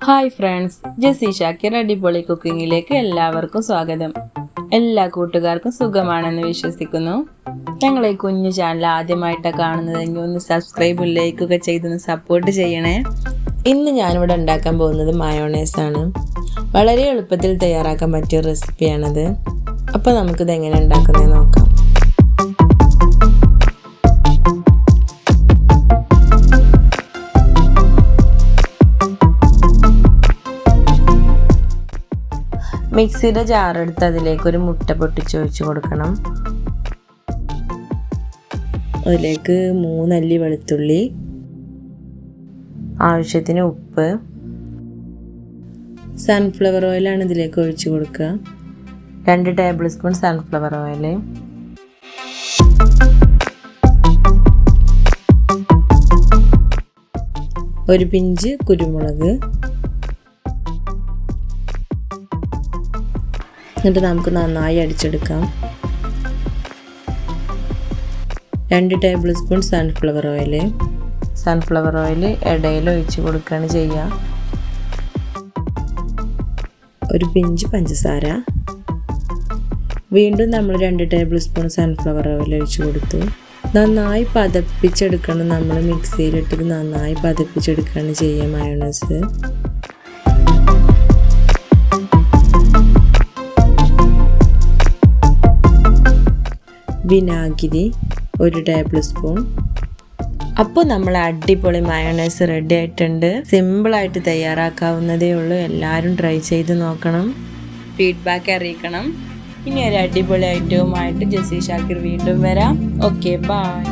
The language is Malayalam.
ഹായ് ഫ്രണ്ട്സ്, ജസിഷാക്കിർ അടിപൊളി കുക്കിങ്ങിലേക്ക് എല്ലാവർക്കും സ്വാഗതം. എല്ലാ കൂട്ടുകാർക്കും സുഖമാണെന്ന് വിശ്വസിക്കുന്നു. ഞങ്ങളെ കുഞ്ഞു ചാനൽ ആദ്യമായിട്ടാണ് കാണുന്നതെങ്കിൽ ഒന്ന് സബ്സ്ക്രൈബ് ലൈക്കൊക്കെ ചെയ്തൊന്ന് സപ്പോർട്ട് ചെയ്യണേ. ഇന്ന് ഞാനിവിടെ ഉണ്ടാക്കാൻ പോകുന്നത് മയോണൈസ് ആണ്. വളരെ എളുപ്പത്തിൽ തയ്യാറാക്കാൻ പറ്റിയ റെസിപ്പിയാണത്. അപ്പോൾ നമുക്കിത് എങ്ങനെ ഉണ്ടാക്കുന്നത് നോക്കാം. മിക്സിയുടെ ജാറെടുത്ത് അതിലേക്ക് ഒരു മുട്ട പൊട്ടിച്ചൊഴിച്ച് കൊടുക്കണം. അതിലേക്ക് 3 അല്ലി വെളുത്തുള്ളി, ആവശ്യത്തിന് ഉപ്പ്, സൺഫ്ലവർ ഓയിലാണ് ഇതിലേക്ക് ഒഴിച്ച് കൊടുക്കുക. 2 ടേബിൾ സ്പൂൺ സൺഫ്ലവർ ഓയിൽ, ഒരു പിഞ്ച് കുരുമുളക്. എന്നിട്ട് നമുക്ക് നന്നായി അടിച്ചെടുക്കാം. 2 ടേബിൾ സ്പൂൺ സൺഫ്ലവർ ഓയിൽ ഇടയിൽ ഒഴിച്ച് കൊടുക്കുകയാണ് ചെയ്യുക. ഒരു പിഞ്ച് പഞ്ചസാര. വീണ്ടും നമ്മൾ 2 ടേബിൾ സ്പൂൺ സൺഫ്ലവർ ഓയിൽ ഒഴിച്ച് കൊടുത്തു. നന്നായി പതപ്പിച്ചെടുക്കണം. നമ്മൾ മിക്സിയിലിട്ട് നന്നായി പതപ്പിച്ചെടുക്കുകയാണ് ചെയ്യുക മയോണൈസ്. വിനാഗിരി 1 ടേബിൾ സ്പൂൺ. അപ്പോൾ നമ്മൾ അടിപൊളി മയോണൈസ് റെഡി ആയിട്ടുണ്ട്. സിമ്പിളായിട്ട് തയ്യാറാക്കാവുന്നതേ ഉള്ളൂ. എല്ലാവരും ട്രൈ ചെയ്ത് നോക്കണം, ഫീഡ്ബാക്ക് അറിയിക്കണം. ഇനി ഒരു അടിപൊളി ഐറ്റവുമായിട്ട് ജസീഷാക്കിർ വീണ്ടും വരാം. Okay, by.